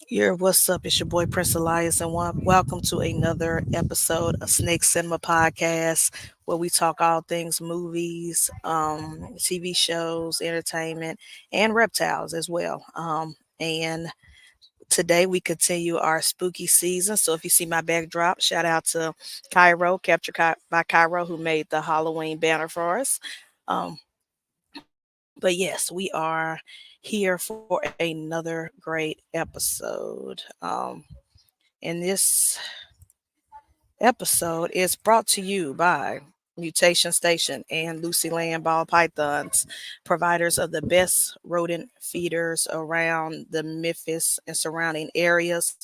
What's up? It's your boy Prince Elias, and welcome to another episode of Snake Cinema Podcast, where we talk all things movies, TV shows, entertainment, and reptiles as well. And today we continue our spooky season. So if you see my backdrop, shout out to Cairo, by Cairo, who made the Halloween banner for us. Um, but yes, we are here for another great episode. And this episode is brought to you by Mutation Station and Lucy Land Ball Pythons, providers of the best rodent feeders around the Memphis and surrounding areas.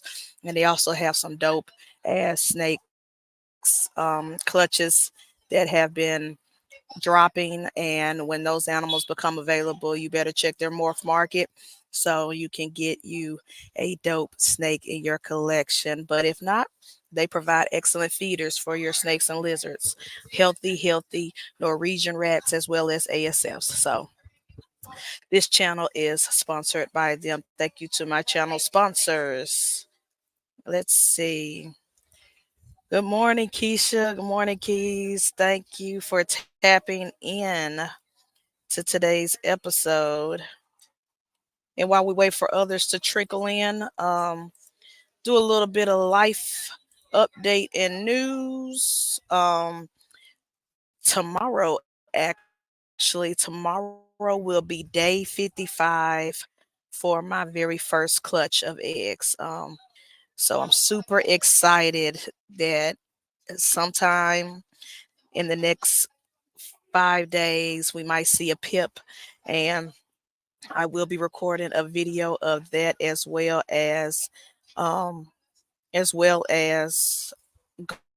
And they also have some dope ass snakes clutches that have been dropping, and when those animals become available, you better check their morph market so you can get you a dope snake in your collection. But if not, they provide excellent feeders for your snakes and lizards, healthy Norwegian rats as well as ASFs. So this channel is sponsored by them. Thank you to my channel sponsors. Let's see. Good morning, Keisha. Good morning, Keys. Thank you for tapping in to today's episode. And while we wait for others to trickle in, do a little bit of life update and news. Tomorrow will be day 55 for my very first clutch of eggs. So I'm super excited that sometime in the next 5 days we might see a pip, and I will be recording a video of that um as well as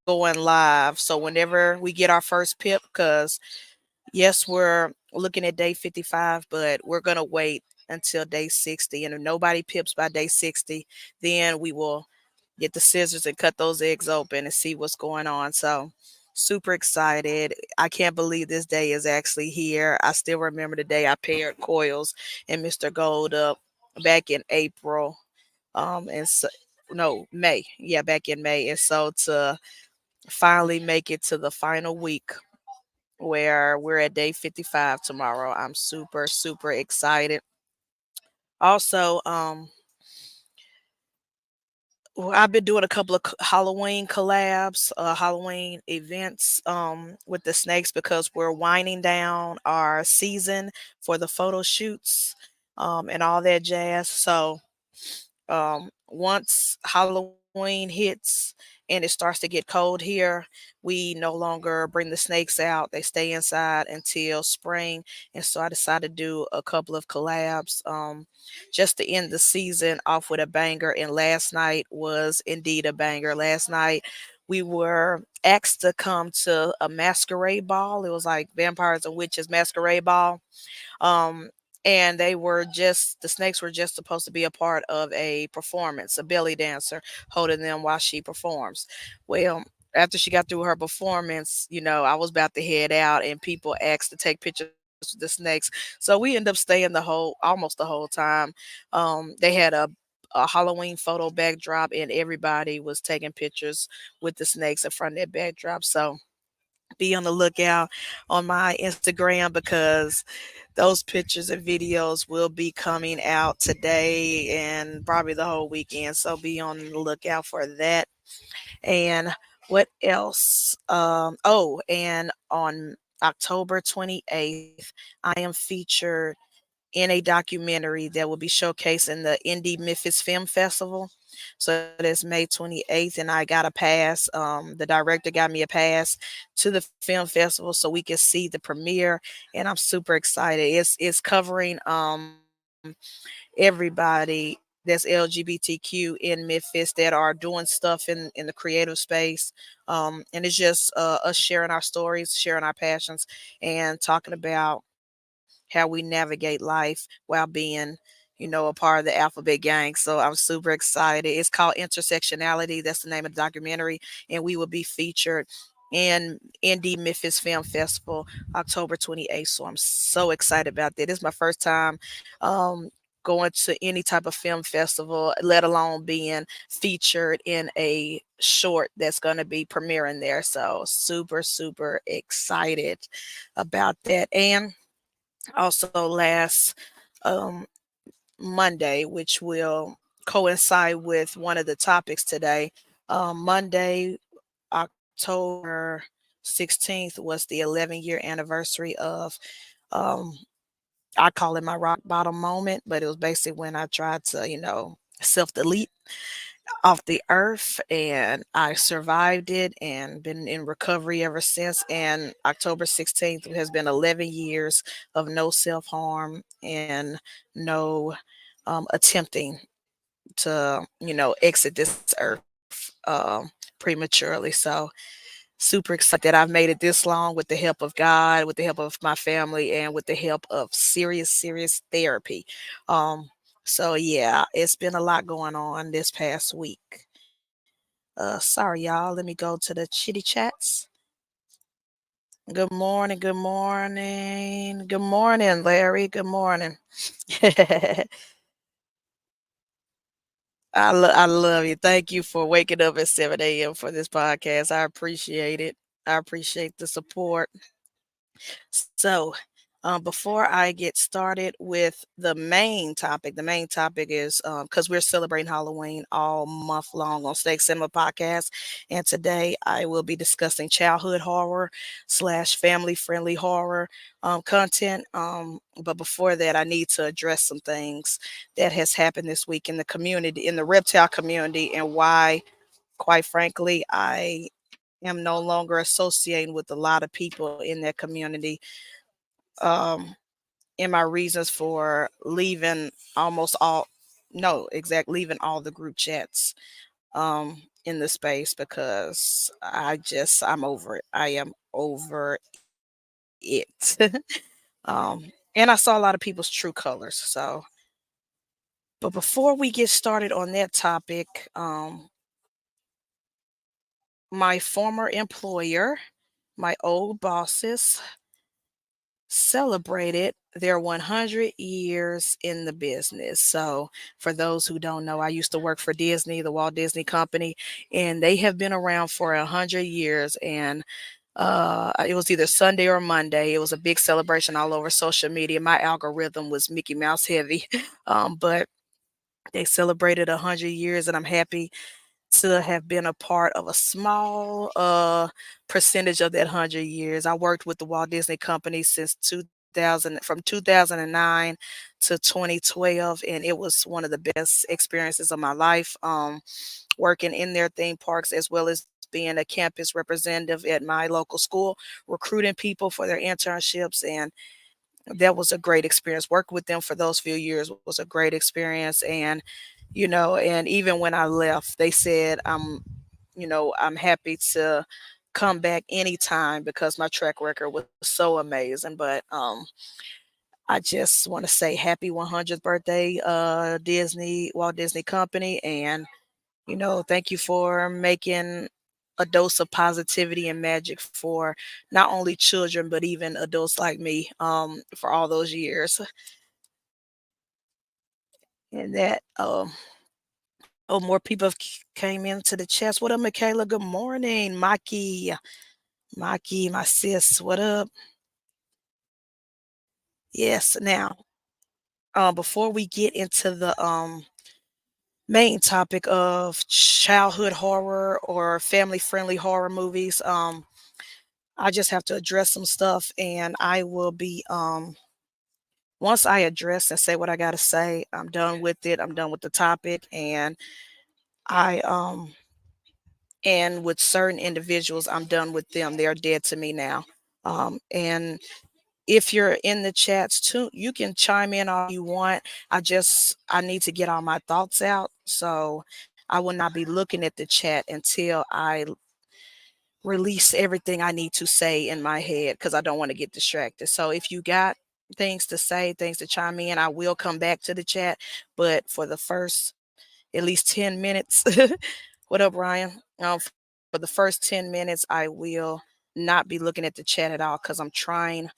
going live. So whenever we get our first pip, because yes, we're looking at day 55, but we're gonna wait until day 60. And if nobody pips by day 60, then we will get the scissors and cut those eggs open and see what's going on. So super excited. I can't believe this day is actually here. I still remember the day I paired coils and Mr. Gold up back in April. And so, no, May. Yeah, back in May. And so to finally make it to the final week where we're at day 55 tomorrow, I'm super excited. Also, well, I've been doing a couple of Halloween collabs, Halloween events with the snakes, because we're winding down our season for the photo shoots and all that jazz. So once Halloween hits and it starts to get cold here, we no longer bring the snakes out. They stay inside until spring. And so I decided to do a couple of collabs just to end the season off with a banger. And last night was indeed a banger. Last night we were asked to come to a masquerade ball. It was like Vampires and Witches masquerade ball. Um, and the snakes were just supposed to be a part of a performance, a belly dancer holding them while she performs. Well, after she got through her performance, I was about to head out, and people asked to take pictures with the snakes. So we ended up staying almost the whole time. They had a Halloween photo backdrop, and everybody was taking pictures with the snakes in front of that backdrop. So be on the lookout on my Instagram, because those pictures and videos will be coming out today and probably the whole weekend. So be on the lookout for that. And what else? And on October 28th, I am featured in a documentary that will be showcasing the Indie Memphis Film Festival. So that's May 28th, and I got a pass. The director got me a pass to the film festival so we can see the premiere, and I'm super excited. It's covering everybody that's LGBTQ in Memphis that are doing stuff in the creative space. And it's just us sharing our stories, sharing our passions, and talking about how we navigate life while being, a part of the alphabet gang. So I'm super excited. It's called Intersectionality. That's the name of the documentary. And we will be featured in Indie Memphis Film Festival October 28th. So I'm so excited about that. It's my first time going to any type of film festival, let alone being featured in a short that's going to be premiering there. So super, super excited about that. And also last um, Monday, which will coincide with one of the topics today. Monday, October 16th was the 11-year anniversary of, um, I call it my rock bottom moment, but it was basically when I tried to, self delete off the earth, and I survived it and been in recovery ever since. And October 16th has been 11 years of no self harm and no attempting to, exit this earth prematurely. So super excited that I've made it this long with the help of God, with the help of my family, and with the help of serious, serious therapy. Um, so yeah, it's been a lot going on this past week. Sorry, y'all. Let me go to the chitty chats. Good morning. Good morning. Good morning, Larry. Good morning. I love you. Thank you for waking up at 7 a.m. for this podcast. I appreciate it. I appreciate the support. So, before I get started with the main topic is because we're celebrating Halloween all month long on Steak Cinema Podcast. And today I will be discussing childhood horror slash family friendly horror content. But before that, I need to address some things that has happened this week in the community, in the reptile community, and why, quite frankly, I am no longer associating with a lot of people in that community. Um, in my reasons for leaving almost all, no, exact, leaving all the group chats in the space because I'm over it. I am over it. And I saw a lot of people's true colors. So, but before we get started on that topic, my former employer, my old bosses, celebrated their 100 years in the business. So, for those who don't know, I used to work for Disney, the Walt Disney Company, and they have been around for 100 years. And it was either Sunday or Monday. It was a big celebration all over social media. My algorithm was Mickey Mouse heavy, but they celebrated 100 years, and I'm happy to have been a part of a small percentage of that 100 years. I worked with the Walt Disney Company since 2000, from 2009 to 2012, and it was one of the best experiences of my life. Working in their theme parks as well as being a campus representative at my local school, recruiting people for their internships, and that was a great experience. Working with them for those few years was a great experience. And and even when I left, they said I'm happy to come back anytime because my track record was so amazing. But I just want to say happy 100th birthday, Disney, Walt Disney Company. And thank you for making a dose of positivity and magic for not only children but even adults like me, for all those years. And that oh, more people have came into the chats. What up, Michaela? Good morning, Maki, my sis. What up? Yes. Now, before we get into the main topic of childhood horror or family friendly horror movies, I just have to address some stuff, and I will be once I address and say what I got to say, I'm done with it. I'm done with the topic. And I and with certain individuals, I'm done with them. They're dead to me now. And if you're in the chats too, you can chime in all you want. I need to get all my thoughts out. So I will not be looking at the chat until I release everything I need to say in my head because I don't want to get distracted. So if you got things to say, things to chime in, I will come back to the chat. But for the first at least 10 minutes, what up, Ryan? For the first 10 minutes, I will not be looking at the chat at all because I'm trying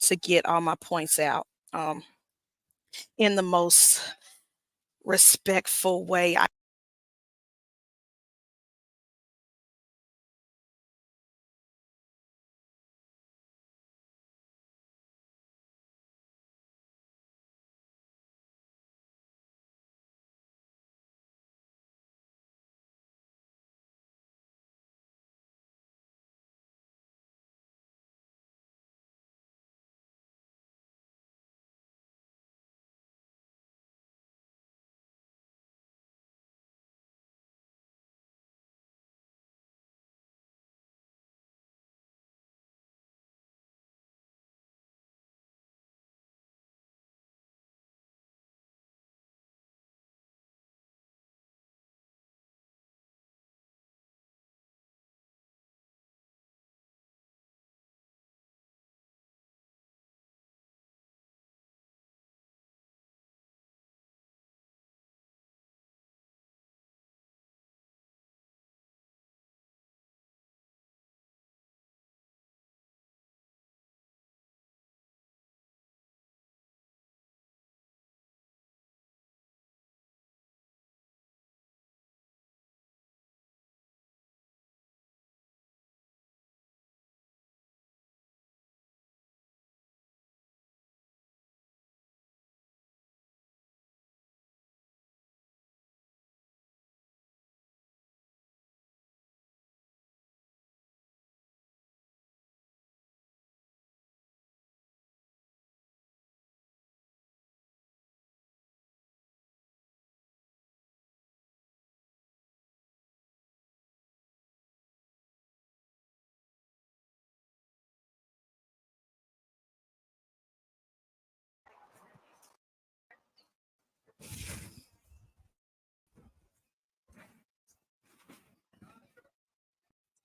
to get all my points out. Um, in the most respectful way.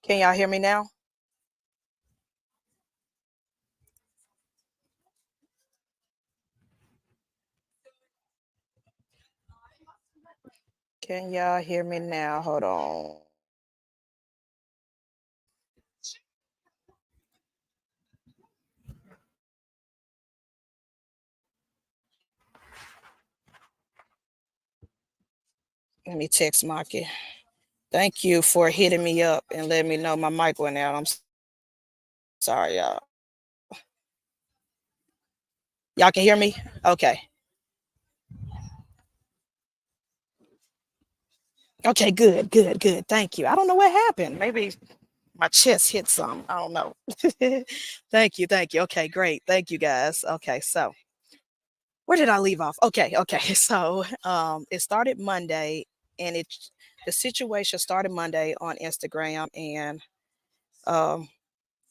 Can y'all hear me now? Can y'all hear me now? Hold on. Let me text Maki. Thank you for hitting me up and letting me know my mic went out. Sorry, y'all. Y'all can hear me? Okay. Okay, good, good, good. Thank you. I don't know what happened. Maybe my chest hit something. I don't know. Thank you, thank you. Okay, great. Thank you guys. Okay, so where did I leave off? Okay, okay. So it started Monday and the situation started Monday on Instagram and um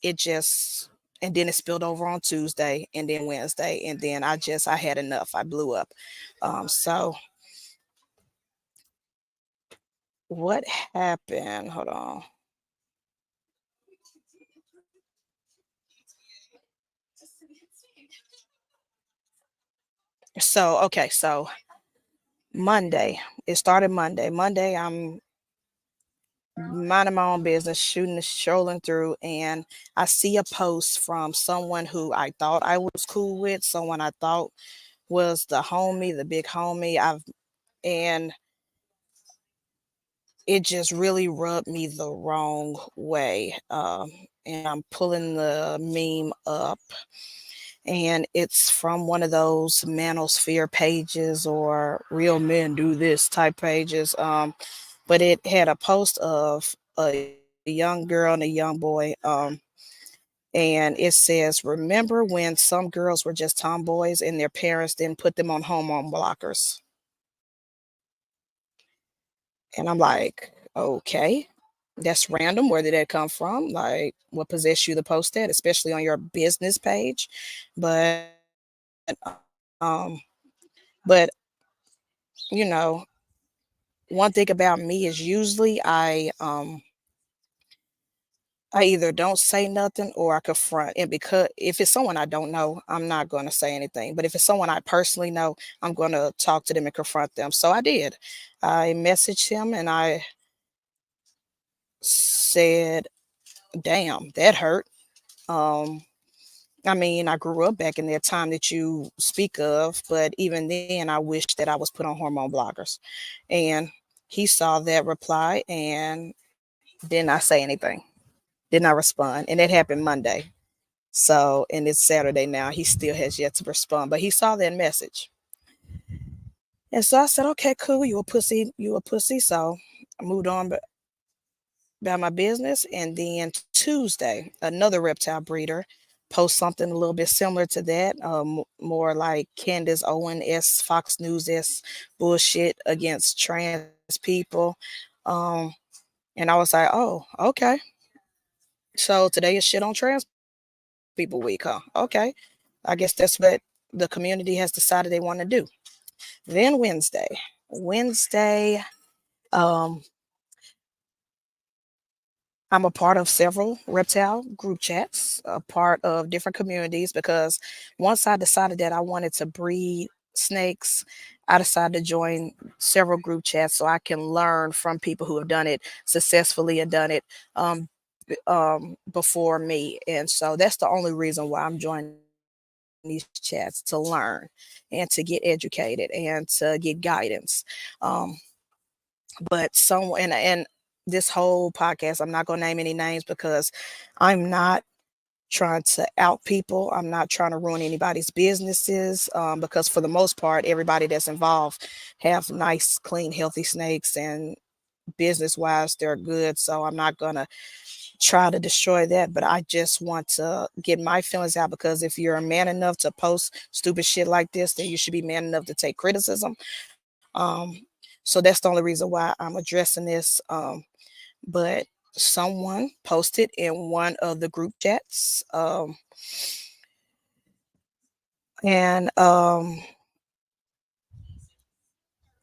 it just and then it spilled over on Tuesday and then Wednesday and then I had enough. I blew up. So what happened? Hold on. So okay, so Monday. It started Monday. Monday, I'm minding my own business, strolling through, and I see a post from someone who I thought I was cool with, someone I thought was the homie, the big homie. And it just really rubbed me the wrong way. And I'm pulling the meme up, and it's from one of those manosphere pages or real men do this type pages. But it had a post of a young girl and a young boy. And it says, remember when some girls were just tomboys and their parents didn't put them on hormone blockers? And I'm like, okay, that's random. Where did that come from? Like, what possessed you to post that, especially on your business page? But, um, but you know, one thing about me is usually I either don't say nothing or I confront. And because if it's someone I don't know, I'm not going to say anything. But if it's someone I personally know, I'm going to talk to them and confront them. So I did. I messaged him and I said, damn, that hurt. Um, I mean, I grew up back in that time that you speak of, but even then, I wish that I was put on hormone blockers. And he saw that reply and did not say anything, did not respond. And that happened Monday. So, and it's Saturday now. He still has yet to respond, but he saw that message. And so I said, okay, cool. You a pussy. You a pussy. So I moved on about my business. And then Tuesday, another reptile breeder post something a little bit similar to that, more like Candace Owen s Fox News s bullshit against trans people. Um, and I was like, oh, okay. So today is shit on trans people week, huh? Okay. I guess that's what the community has decided they want to do. Then Wednesday, um, I'm a part of several reptile group chats, a part of different communities because once I decided that I wanted to breed snakes, I decided to join several group chats so I can learn from people who have done it successfully and done it before me. And so that's the only reason why I'm joining these chats, to learn and to get educated and to get guidance. Um, but and this whole podcast, I'm not gonna name any names because I'm not trying to out people. I'm not trying to ruin anybody's businesses because for the most part, everybody that's involved have nice, clean, healthy snakes and business wise, they're good. So I'm not gonna try to destroy that, but I just want to get my feelings out because if you're a man enough to post stupid shit like this, then you should be man enough to take criticism. So that's the only reason why I'm addressing this. But someone posted in one of the group chats, and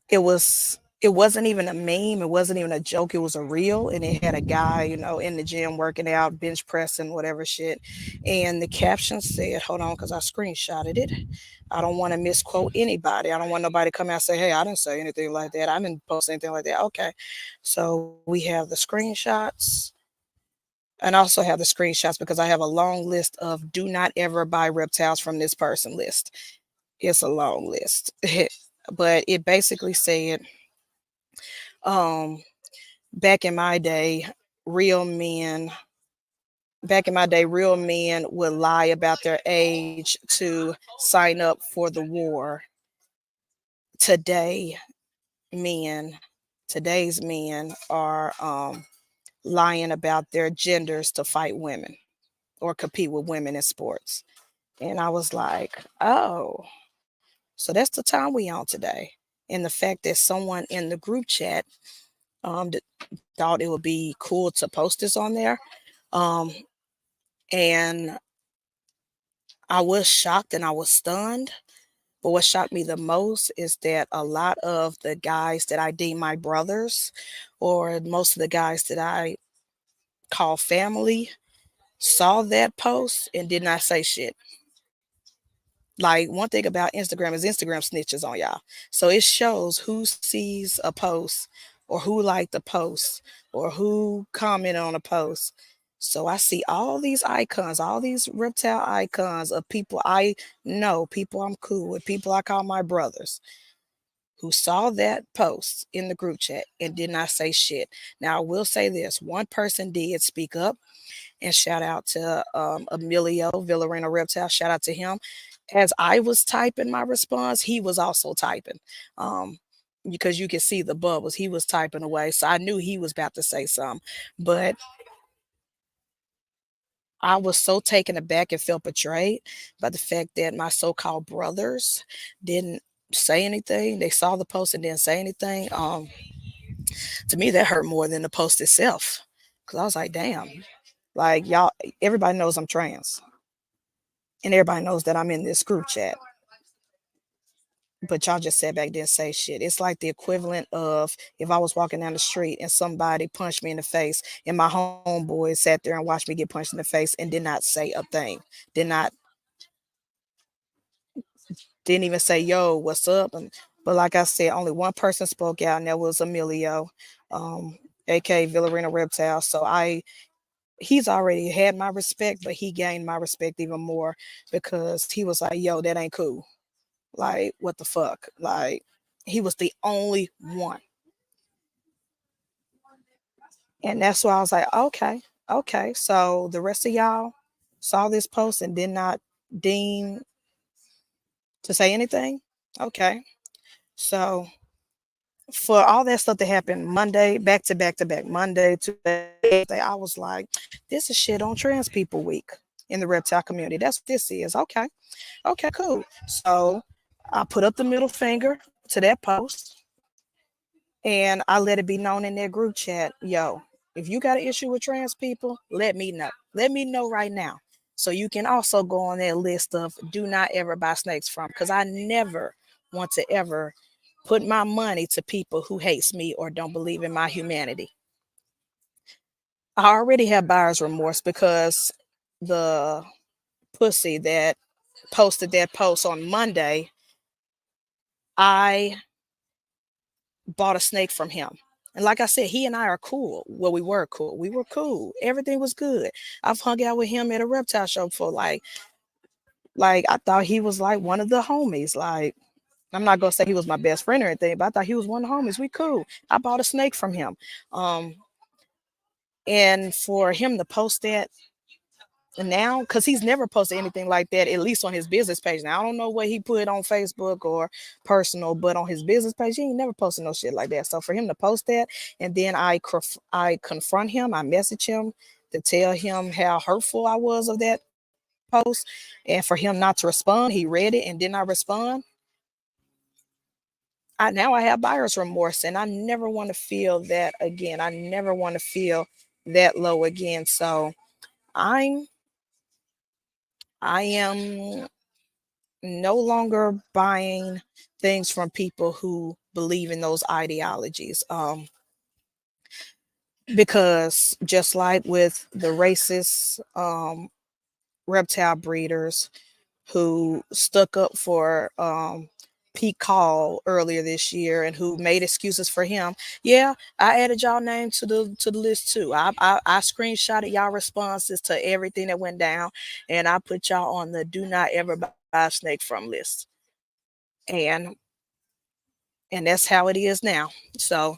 it wasn't even a meme, it wasn't even a joke, it was a real, and it had a guy, in the gym working out, bench pressing, whatever shit. And the caption said, hold on, because I screenshotted it. I don't want to misquote anybody. I don't want nobody to come out and say, hey, I didn't say anything like that. I didn't post anything like that. Okay. So we have the screenshots and I also have the screenshots because I have a long list of do not ever buy reptiles from this person list. It's a long list. But it basically said, um, back in my day, real men, back in my day, real men would lie about their age to sign up for the war. Today, men, today's men are lying about their genders to fight women or compete with women in sports. And I was like, oh, so that's the time we on today. And the fact that someone in the group chat thought it would be cool to post this on there. Um, and I was shocked and I was stunned. But what shocked me the most is that a lot of the guys that I deem my brothers, or most of the guys that I call family, saw that post and did not say shit. Like one thing about Instagram is Instagram snitches on y'all. So it shows who sees a post or who liked the post or who commented on a post. So I see all these icons, all these reptile icons of people I know, people I'm cool with, people I call my brothers, who saw that post in the group chat and did not say shit. Now I will say this: one person did speak up, and shout out to Emilio Villarino Reptile. Shout out to him. As I was typing my response, he was also typing. Um, because you could see the bubbles. He was typing away. So I knew he was about to say something. But I was so taken aback and felt betrayed by the fact that my so called brothers didn't say anything. They saw the post and didn't say anything. To me, that hurt more than the post itself. Cause I was like, damn, like y'all, everybody knows I'm trans. And everybody knows that I'm in this group chat. But y'all just sat back there and say shit. It's like the equivalent of if I was walking down the street and somebody punched me in the face and my homeboy sat there and watched me get punched in the face and did not say a thing. Did not didn't even say, yo, what's up? But like I said, only one person spoke out and that was Emilio, aka Villarino Reptile. So I he's already had my respect, but he gained my respect even more because he was like, yo, that ain't cool. Like, what the fuck? Like, he was the only one. And that's why I was like, okay, okay. So the rest of y'all saw this post and did not deem to say anything. Okay. So for all that stuff that happened Monday, back to back to back, Monday, Tuesday, I was like, this is shit on Trans People Week in the reptile community. That's what this is. Okay. Okay, cool. So I put up the middle finger to that post and I let it be known in their group chat, yo, if you got an issue with trans people, let me know. Let me know right now. So you can also go on that list of do not ever buy snakes from, because I never want to ever put my money to people who hates me or don't believe in my humanity. I already have buyer's remorse because the pussy that posted that post on Monday, I bought a snake from him. And like I said, he and I are cool. Well, we were cool. We were cool. Everything was good. I've hung out with him at a reptile show for like I thought he was like one of the homies. Like, I'm not gonna say he was my best friend or anything, but I thought he was one of the homies. We cool. I bought a snake from him. Um, and for him to post that now, because he's never posted anything like that, at least on his business page. Now I don't know what he put on Facebook or personal, but on his business page he ain't never posted no shit like that. So for him to post that, and then I confront him, I message him to tell him how hurtful I was of that post, and for him not to respond, he read it and did not respond. I have buyer's remorse, and I never want to feel that again. I never want to feel that low again. So i'm I am no longer buying things from people who believe in those ideologies. Because just like with the racist reptile breeders who stuck up for Pete Call earlier this year and who made excuses for him. Yeah, I added y'all name to the list too. I screenshotted y'all responses to everything that went down, and I put y'all on the do not ever buy a snake from list. And that's how it is now. So,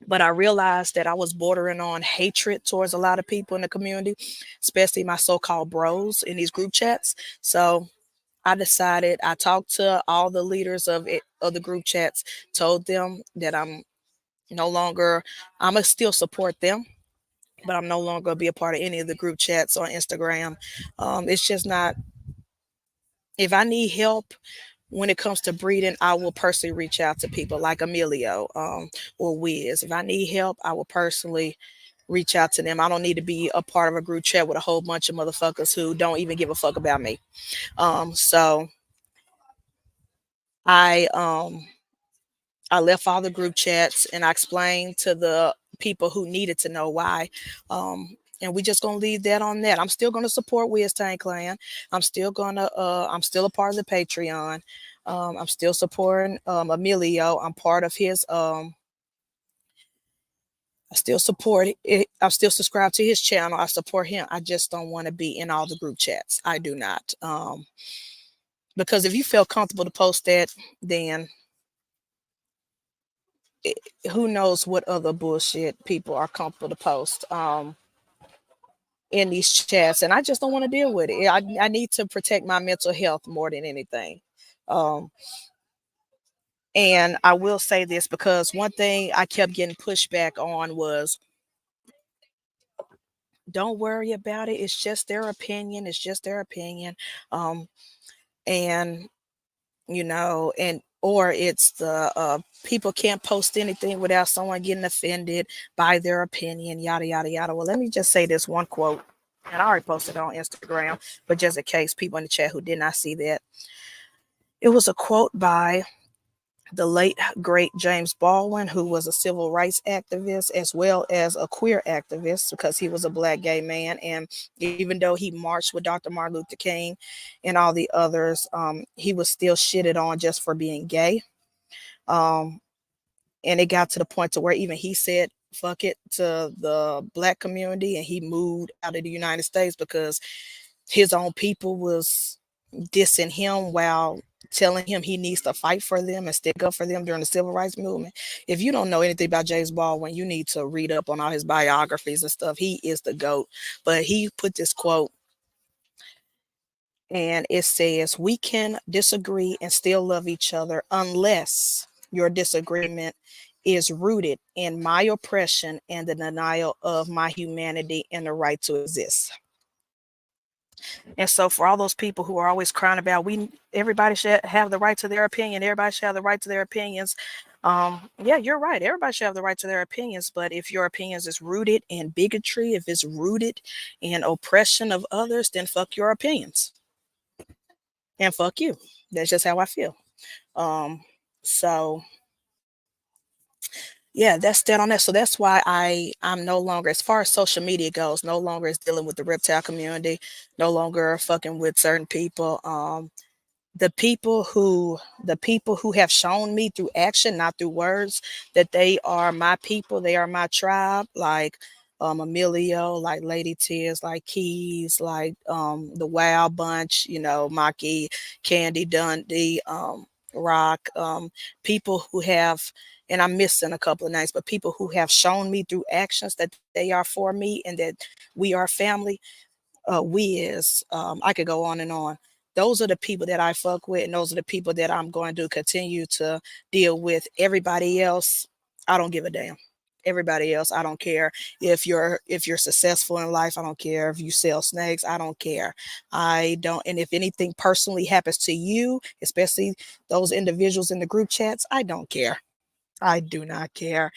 but I realized that I was bordering on hatred towards a lot of people in the community, especially my so-called bros in these group chats. So I decided, I talked to all the leaders of the group chats, told them that I'm no longer, I'm gonna still support them, but I'm no longer gonna be a part of any of the group chats on Instagram. It's just not. If I need help when it comes to breeding, I will personally reach out to people like Emilio, or Wiz. If I need help, I will personally reach out to them. I don't need to be a part of a group chat with a whole bunch of motherfuckers who don't even give a fuck about me. So I I left all the group chats and I explained to the people who needed to know why. And we just gonna leave that on that. I'm still gonna support Wiz Tank Clan. I'm still a part of the Patreon. I'm still supporting Emilio. I'm part of his I still support it. I still subscribe to his channel. I support him. I just don't want to be in all the group chats. I do not. Because if you feel comfortable to post that, then who knows what other bullshit people are comfortable to post in these chats, and I just don't want to deal with it. I need to protect my mental health more than anything. um, and I will say this, because one thing I kept getting pushback on was, don't worry about it, it's just their opinion, it's just their opinion. um, and and or it's the people can't post anything without someone getting offended by their opinion, yada yada yada. Well, let me just say this one quote, and I already posted it on Instagram, but just in case people in the chat who did not see that, it was a quote by the late great James Baldwin, who was a civil rights activist as well as a queer activist, because he was a black gay man. And even though he marched with Dr. Martin Luther King and all the others, he was still shitted on just for being gay. Um, and it got to the point to where even he said fuck it to the black community, and he moved out of the United States because his own people was dissing him while telling him he needs to fight for them and stick up for them during the civil rights movement. If you don't know anything about James Baldwin, you need to read up on all his biographies and stuff. He is the GOAT. But he put this quote, and it says, "We can disagree and still love each other unless your disagreement is rooted in my oppression and the denial of my humanity and the right to exist." And so for all those people who are always crying about everybody should have the right to their opinion, everybody should have the right to their opinions. Yeah, you're right. Everybody should have the right to their opinions, but if your opinions is rooted in bigotry, if it's rooted in oppression of others, then fuck your opinions and fuck you. That's just how I feel. Um, so yeah, that's that on that. So that's why I'm no longer, as far as social media goes, no longer is dealing with the reptile community, no longer fucking with certain people. The people who have shown me through action, not through words, that they are my people, they are my tribe, like Emilio, like Lady Tears, like Keys, like the Wild Bunch, you know, Maki, Candy Dundee, Rock, people who have, and I'm missing a couple of names, but people who have shown me through actions that they are for me and that we are family. I could go on and on. Those are the people that I fuck with, and those are the people that I'm going to continue to deal with. Everybody else, I don't give a damn. Everybody else, I don't care if you're successful in life. I don't care if you sell snakes. I don't care. I don't. And if anything personally happens to you, especially those individuals in the group chats, I don't care. I do not care.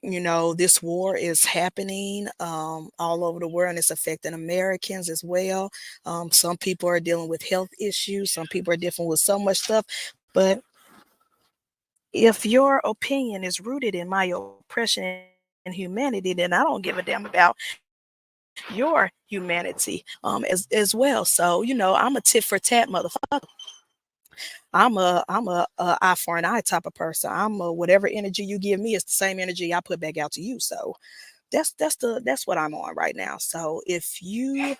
You know, this war is happening all over the world, and it's affecting Americans as well. Some people are dealing with health issues, some people are dealing with so much stuff. But if your opinion is rooted in my oppression and humanity, then I don't give a damn about your humanity as well. So, you know, I'm a tit for tat motherfucker. I'm a eye for an eye type of person. I'm a whatever energy you give me is the same energy I put back out to you. So that's what I'm on right now. So if you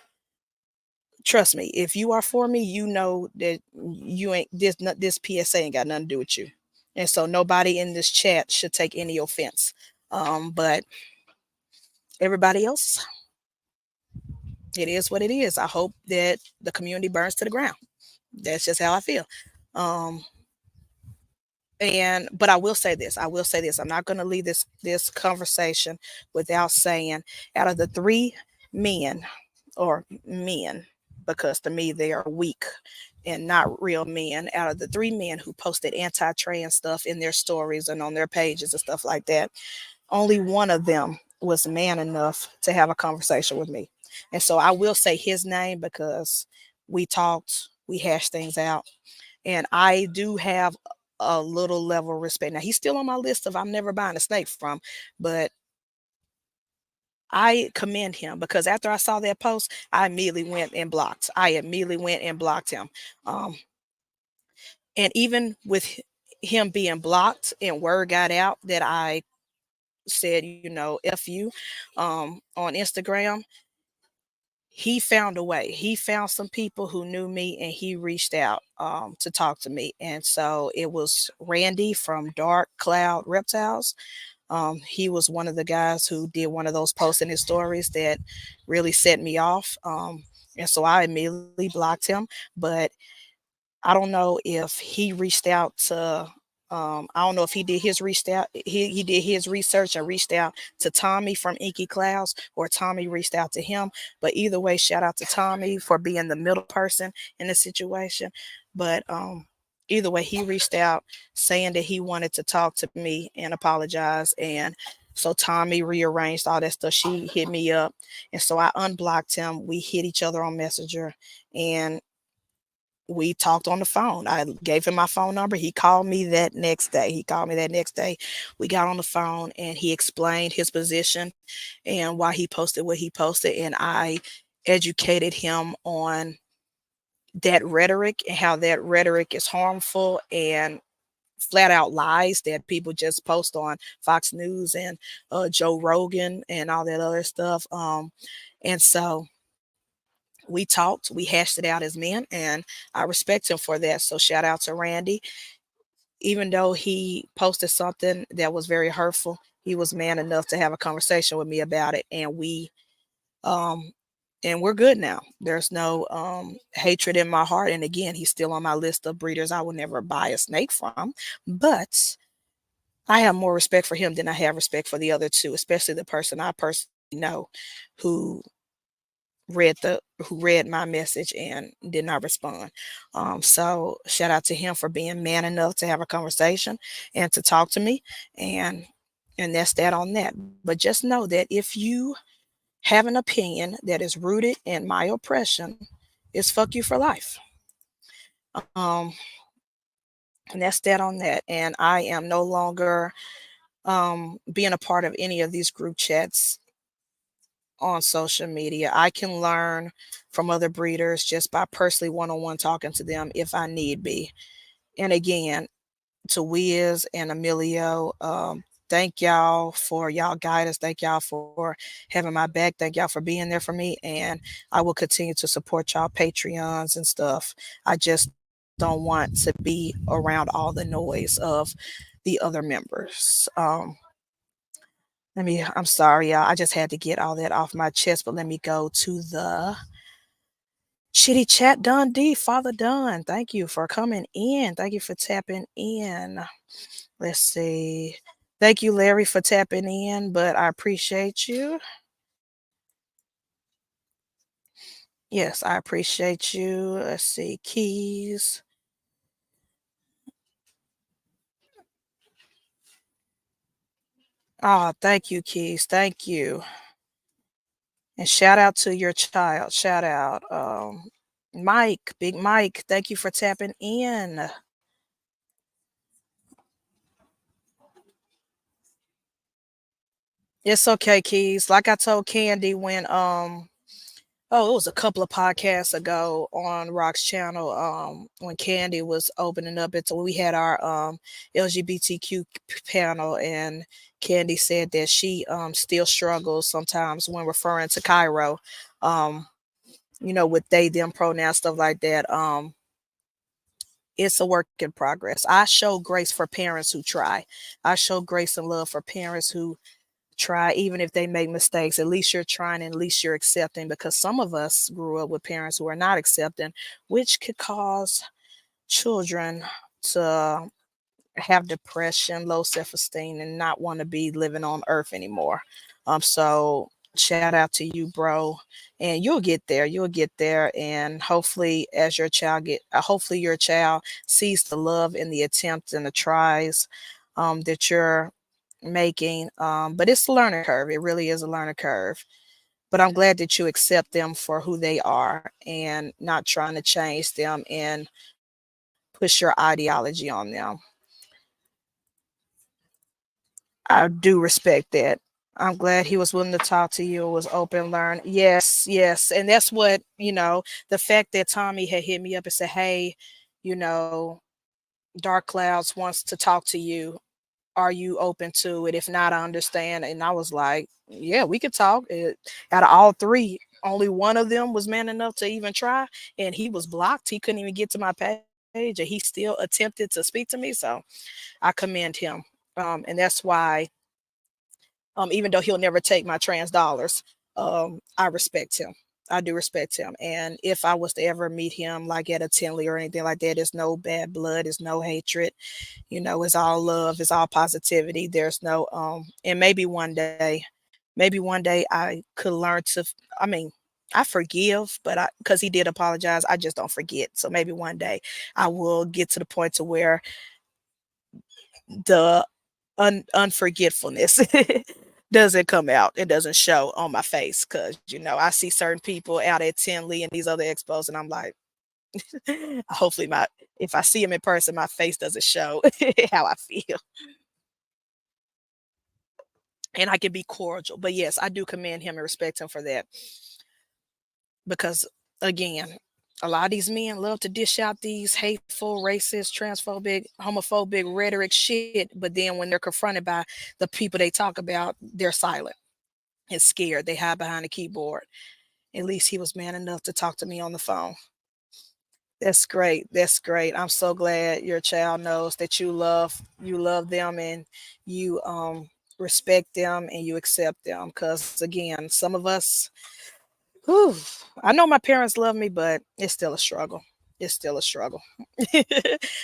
trust me, if you are for me, you know that you ain't this PSA ain't got nothing to do with you. And so nobody in this chat should take any offense. But everybody else, it is what it is. I hope that the community burns to the ground. That's just how I feel. Um, and but I will say this. I will say this. I'm not going to leave this conversation without saying, out of the three men or men, because to me they are weak and not real men. Out of the three men who posted anti-trans stuff in their stories and on their pages and stuff like that, only one of them was man enough to have a conversation with me. And so I will say his name because we talked, we hashed things out, and I do have a little level of respect. Now he's still on my list of I'm never buying a snake from, but I commend him because after I saw that post, I immediately went and blocked. I immediately went and blocked him. Um, and even with him being blocked and word got out that I said, you know, F you on Instagram, he found a way. He found some people who knew me and he reached out to talk to me. And so it was Randy from Dark Cloud Reptiles. He was one of the guys who did one of those posts in his stories that really set me off. And so I immediately blocked him. But I don't know if he reached out to I don't know if he did his reached out he did his research and reached out to Tommy from Inky Clouds, or Tommy reached out to him. But either way, shout out to Tommy for being the middle person in the situation. But either way, he reached out saying that he wanted to talk to me and apologize. And so Tommy rearranged all that stuff. She hit me up. And so I unblocked him. We hit each other on Messenger, and we talked on the phone. I gave him my phone number. He called me that next day. We got on the phone and he explained his position and why he posted what he posted. And I educated him on that rhetoric and how that rhetoric is harmful and flat out lies that people just post on Fox News and Joe Rogan and all that other stuff. And so we talked, we hashed it out as men, and I respect him for that. So shout out to Randy. Even though he posted something that was very hurtful, he was man enough to have a conversation with me about it, um and we're good now. There's no hatred in my heart. And again, he's still on my list of breeders I will never buy a snake from. But I have more respect for him than I have respect for the other two, especially the person I personally know who who read my message and did not respond. So shout out to him for being man enough to have a conversation and to talk to me, and that's that on that. But just know that if you have an opinion that is rooted in my oppression, it's fuck you for life. Um, and that's that on that. And I am no longer being a part of any of these group chats on social media. I can learn from other breeders just by personally one-on-one talking to them if I need be. And again, to Wiz and Emilio, thank y'all for y'all guidance. Thank y'all for having my back. Thank y'all for being there for me. And I will continue to support y'all Patreons and stuff. I just don't want to be around all the noise of the other members. I'm sorry, y'all. I just had to get all that off my chest, but let me go to the Chitty Chat. Dundee, Father Dunn, thank you for coming in. Thank you for tapping in. Let's see. Thank you, Larry, for tapping in, but I appreciate you. Yes, I appreciate you. Let's see. Keys. Oh, thank you, Keys. Thank you. And shout out to your child. Shout out. Mike, Big Mike, thank you for tapping in. It's okay, Keys. Like I told Candy when oh, it was a couple of podcasts ago on Rock's channel, when Candy was opening up it, so we had our LGBTQ panel, and Candy said that she still struggles sometimes when referring to Cairo, um, with they them pronouns, stuff like that. It's a work in progress. I show grace for parents who try. I show grace and love for parents who try, even if they make mistakes. At least you're trying, and at least you're accepting, because some of us grew up with parents who are not accepting, which could cause children to have depression, low self-esteem, and not want to be living on earth anymore. So shout out to you, bro. And you'll get there. You'll get there. And hopefully as your child hopefully your child sees the love and the attempts and the tries that you're making. But it's a learning curve. It really is a learning curve. But I'm glad that you accept them for who they are and not trying to change them and push your ideology on them. I do respect that. I'm glad he was willing to talk to you, was open, learn. Yes, yes. And that's what, the fact that Tommy had hit me up and said, hey, you know, Dark Clouds wants to talk to you. Are you open to it? If not, I understand. And I was like, yeah, we could talk. Out of all three, only one of them was man enough to even try. And he was blocked. He couldn't even get to my page. And he still attempted to speak to me. So I commend him. And that's why, even though he'll never take my trans dollars, I respect him. I do respect him. And if I was to ever meet him like at a Tinley or anything like that, there's no bad blood, there's no hatred, it's all love, it's all positivity. There's no and maybe one day I could learn to I mean, I forgive, but I because he did apologize, I just don't forget. So maybe one day I will get to the point to where the unforgetfulness doesn't come out. It doesn't show on my face because I see certain people out at Tinley and these other expos, and I'm like, hopefully my if I see him in person, my face doesn't show how I feel, and I can be cordial. But yes, I do commend him and respect him for that because again. A lot of these men love to dish out these hateful, racist, transphobic, homophobic rhetoric shit, but then when they're confronted by the people they talk about, they're silent and scared. They hide behind the keyboard. At least he was man enough to talk to me on the phone. That's great. That's great. I'm so glad your child knows that you love them and you respect them and you accept them. Cause again, some of us, whew, I know my parents love me, but it's still a struggle. It's still a struggle.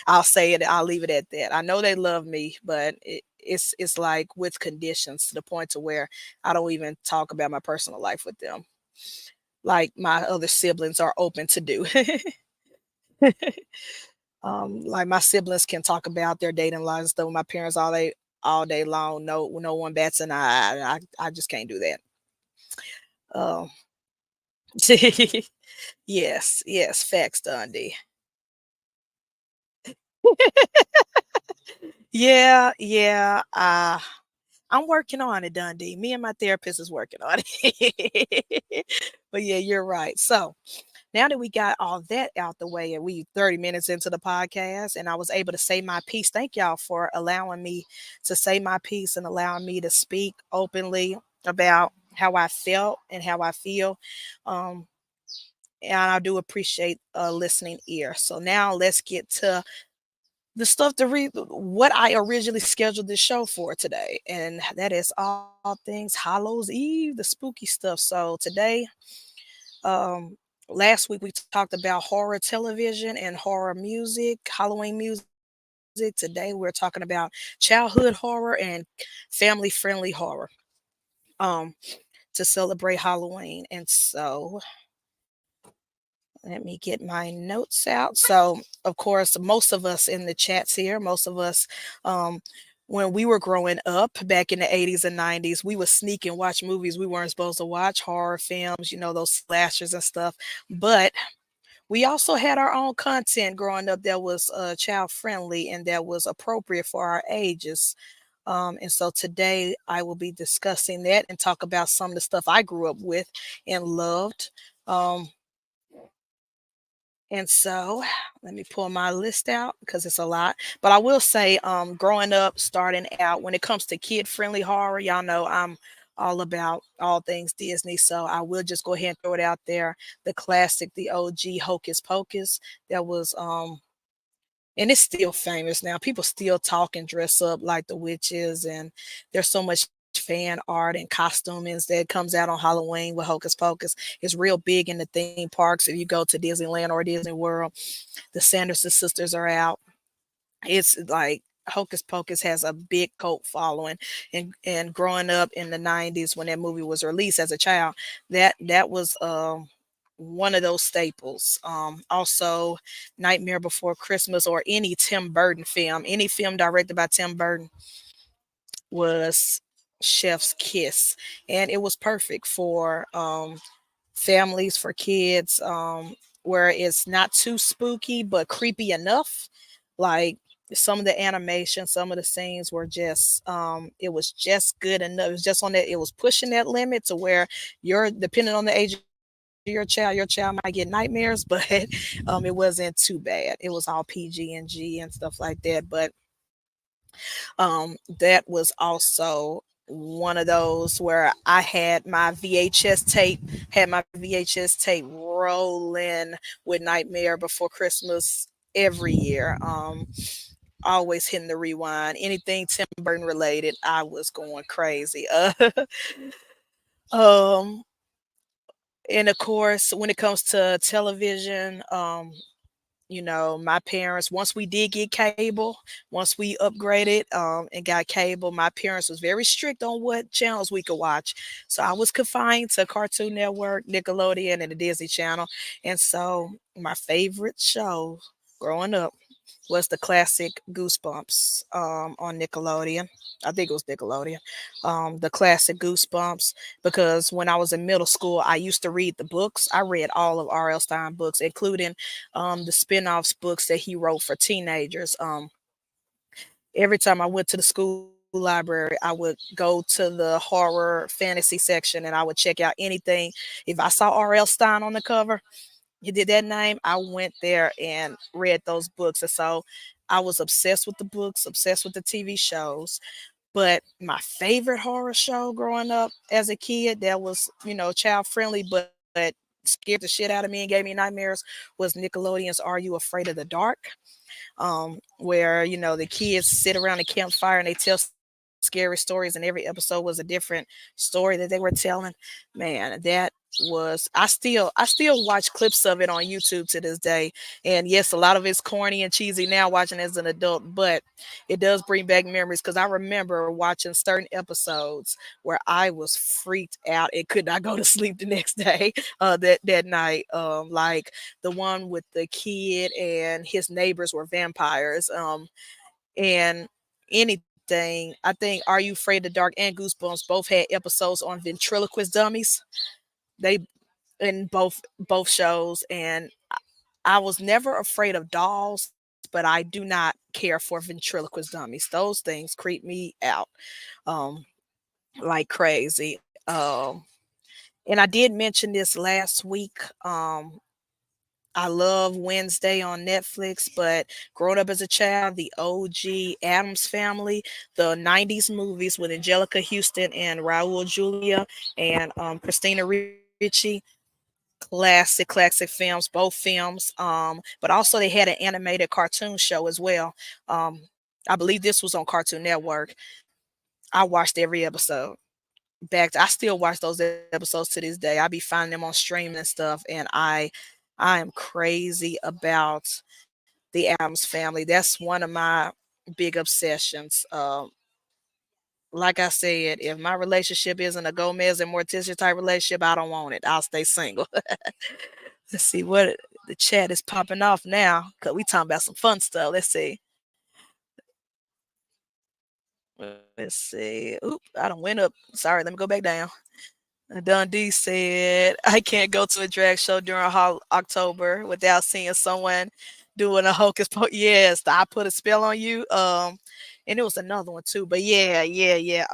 I'll say it. I'll leave it at that. I know they love me, but it's like with conditions to the point to where I don't even talk about my personal life with them, like my other siblings are open to do. Like my siblings can talk about their dating lives and stuff with my parents all day long. No one bats an eye. I just can't do that. Um, yes, yes, facts, Dundee. Yeah, yeah. I'm working on it, Dundee. Me and my therapist is working on it. But yeah, you're right. So now that we got all that out the way and we 30 minutes into the podcast and I was able to say my piece, thank y'all for allowing me to say my piece and allowing me to speak openly about how I felt and how I feel. Um, and I do appreciate a listening ear. So now let's get to the stuff to read what I originally scheduled this show for today. And that is all things Hallows Eve, the spooky stuff. So today, um, last week we talked about horror television and horror music, Halloween music. Today we're talking about childhood horror and family friendly horror. Um, to celebrate Halloween. And so let me get my notes out. So, of course, most of us in the chats here, most of us, um, when we were growing up back in the 80s and 90s, we would sneak and watch movies we weren't supposed to watch, horror films, those slashers and stuff. But we also had our own content growing up that was child friendly and that was appropriate for our ages. And so today I will be discussing that and talk about some of the stuff I grew up with and loved. Um, and so let me pull my list out because it's a lot. But I will say, growing up, starting out, when it comes to kid friendly horror, y'all know I'm all about all things Disney. So I will just go ahead and throw it out there. The classic, the OG Hocus Pocus, that was and it's still famous now. People still talk and dress up like the witches, and there's so much fan art and costumings that comes out on Halloween with Hocus Pocus. It's real big in the theme parks. If you go to Disneyland or Disney World, the Sanderson sisters are out. It's like Hocus Pocus has a big cult following, and growing up in the '90s when that movie was released as a child, that was one of those staples. Also, Nightmare Before Christmas or any Tim Burton film, any film directed by Tim Burton was Chef's Kiss, and it was perfect for families, for kids, where it's not too spooky but creepy enough. Like some of the animation, some of the scenes were just it was just good enough. It was just on that, it was pushing that limit to where you're depending on the age of your child might get nightmares, but it wasn't too bad. It was all PG and G and stuff like that. But that was also one of those where I had my VHS tape rolling with Nightmare Before Christmas every year. Always hitting the rewind. Anything Tim Burton related, I was going crazy. Um, and of course, when it comes to television, my parents, once we did get cable, once we upgraded and got cable, my parents was very strict on what channels we could watch. So I was confined to Cartoon Network, Nickelodeon, and the Disney Channel. And so my favorite show growing up was the classic Goosebumps on Nickelodeon. I think it was Nickelodeon. The classic Goosebumps, because when I was in middle school, I used to read the books. I read all of R.L. Stein books, including the spin-offs books that he wrote for teenagers. Every time I went to the school library, I would go to the horror fantasy section and I would check out anything. If I saw R.L. Stein on the cover, You did that name, I went there and read those books. And so I was obsessed with the books, obsessed with the TV shows. But my favorite horror show growing up as a kid that was, child friendly, but scared the shit out of me and gave me nightmares was Nickelodeon's Are You Afraid of the Dark? Where the kids sit around a campfire and they tell scary stories, and every episode was a different story that they were telling. Man, that was I still watch clips of it on YouTube to this day. And yes, a lot of it's corny and cheesy now watching as an adult, but it does bring back memories because I remember watching certain episodes where I was freaked out and could not go to sleep the next day, that night. Like the one with the kid and his neighbors were vampires. And anything, I think Are You Afraid of the Dark and Goosebumps both had episodes on ventriloquist dummies. They in both shows, and I was never afraid of dolls, but I do not care for ventriloquist dummies. Those things creep me out, um, like crazy. And I did mention this last week. I love Wednesday on Netflix, but growing up as a child, the OG Adams Family, the '90s movies with Angelica Houston and Raul Julia and Christina Ricci, classic films, both films. But also they had an animated cartoon show as well. I believe this was on Cartoon Network. I watched every episode. I still watch those episodes to this day. I be finding them on streaming and stuff, and I am crazy about the Adams Family. That's one of my big obsessions. Like I said, if my relationship isn't a Gomez and Morticia type relationship, I don't want it. I'll stay single. Let's see what the chat is popping off now because we talking about some fun stuff. Let's see. Let's see. Oop, I don't went up. Sorry, let me go back down. Dundee said, I can't go to a drag show during October without seeing someone doing a hocus pocus. Yes, I put a spell on you. And it was another one too. But yeah.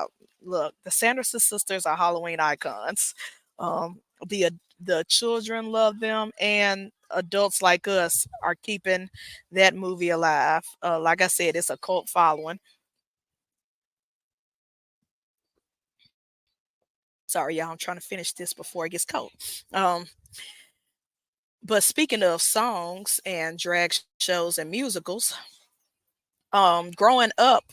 Look, the Sanderson sisters are Halloween icons. The children love them, and adults like us are keeping that movie alive. Like I said, it's a cult following. Sorry, y'all. I'm trying to finish this before it gets cold. Um, But speaking of songs and drag shows and musicals, growing up,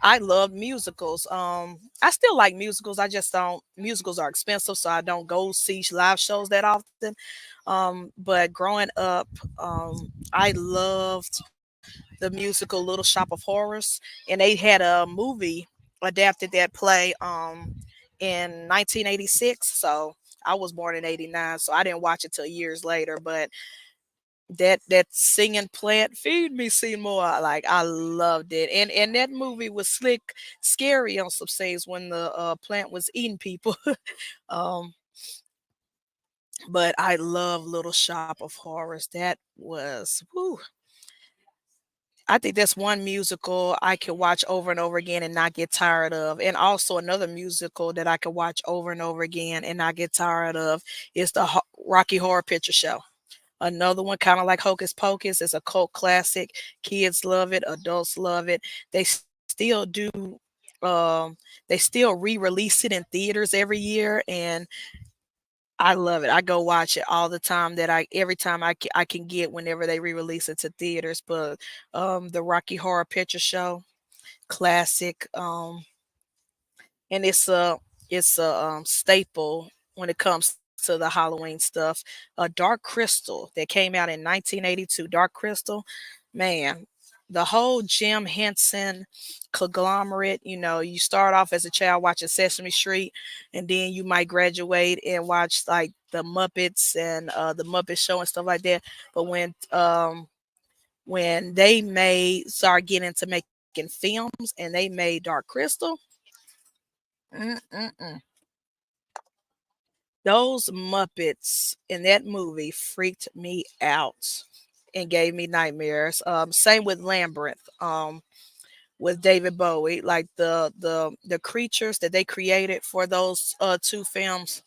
I love musicals. I still like musicals. I just don't. Musicals are expensive, so I don't go see live shows that often. But growing up, I loved the musical Little Shop of Horrors, and they had a movie adapted that play in 1986. So I was born in '89, so I didn't watch it till years later. But that singing plant, feed me Seymour, like I loved it. And that movie was slick, scary on some scenes when the plant was eating people. um but I love Little Shop of Horrors. That was whoo. I think that's one musical I could watch over and over again and not get tired of. And also another musical that I could watch over and over again and not get tired of is the Rocky Horror Picture Show. Another one, kind of like Hocus Pocus, is a cult classic. Kids love it, adults love it. They still do. Um, they still re-release it in theaters every year, and I love it. I go watch it all the time. Every time I can get whenever they re-release it to theaters. But the Rocky Horror Picture Show, classic. And it's a staple when it comes to the Halloween stuff. Dark Crystal that came out in 1982. Dark Crystal, man, the whole Jim Henson conglomerate. You start off as a child watching Sesame Street, and then you might graduate and watch like the Muppets and the Muppet Show and stuff like that. But when they made started getting into making films and they made Dark Crystal. Mm-mm-mm. Those Muppets in that movie freaked me out and gave me nightmares. Same with Labyrinth, with David Bowie, like the creatures that they created for those two films,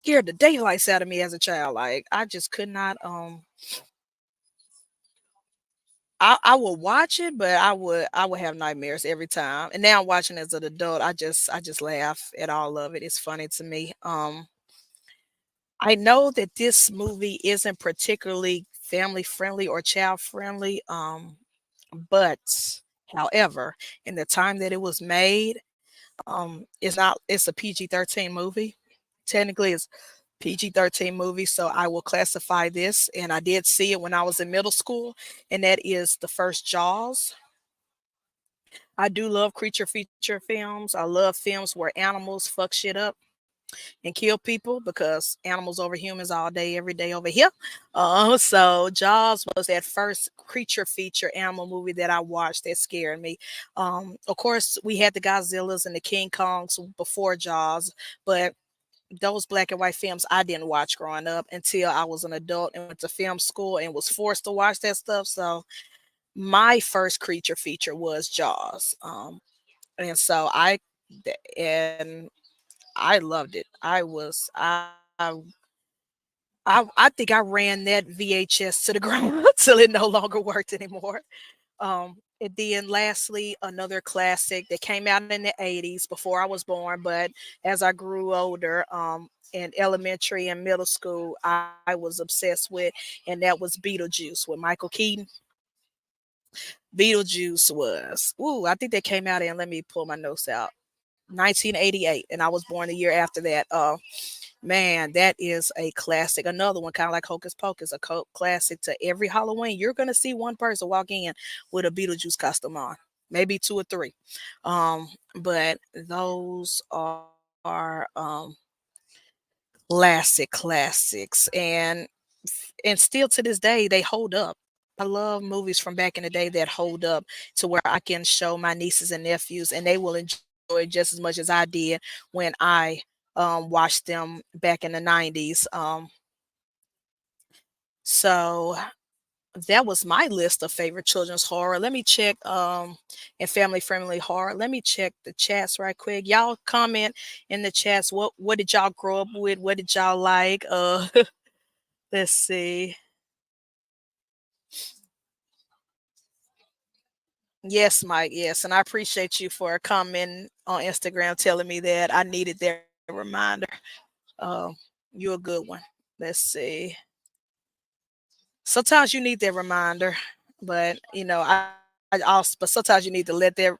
scared the daylights out of me as a child. Like I just could not. I would watch it, but I would have nightmares every time. And now watching as an adult, I just laugh at all of it. It's funny to me. I know that this movie isn't particularly family friendly or child friendly. But however, in the time that it was made, it's not. It's a PG-13 movie. Technically, it's PG-13 movie, so I will classify this. And I did see it when I was in middle school, and that is the first Jaws. I do love creature feature films. I love films where animals fuck shit up and kill people because animals over humans all day, every day over here. So Jaws was that first creature feature animal movie that I watched that scared me. Of course, we had the Godzillas and the King Kongs before Jaws, but those black and white films I didn't watch growing up until I was an adult and went to film school and was forced to watch that stuff. So my first creature feature was Jaws. And so and I loved it. I think I ran that VHS to the ground until it no longer worked anymore. And then lastly, another classic that came out in the 80s before I was born, but as I grew older, in elementary and middle school, I was obsessed with, and that was Beetlejuice with Michael Keaton. Beetlejuice was, ooh, I think that came out in, let me pull my notes out, 1988, and I was born a year after that. Man, that is a classic. Another one, kind of like Hocus Pocus, a cult classic. To every Halloween, you're gonna see one person walk in with a Beetlejuice costume on, maybe two or three. But those are classics, and still to this day they hold up. I love movies from back in the day that hold up to where I can show my nieces and nephews and they will enjoy it just as much as I did when I watched them back in the 90s. So that was my list of favorite children's horror. Let me check and family friendly horror. Let me check the chats right quick. Y'all comment in the chats what did y'all grow up with? What did y'all like? Let's see. Yes, Mike. Yes, and I appreciate you for commenting on Instagram telling me that I needed that reminder. Um, you're a good one. Let's see. Sometimes you need that reminder, but I also, but sometimes you need to let that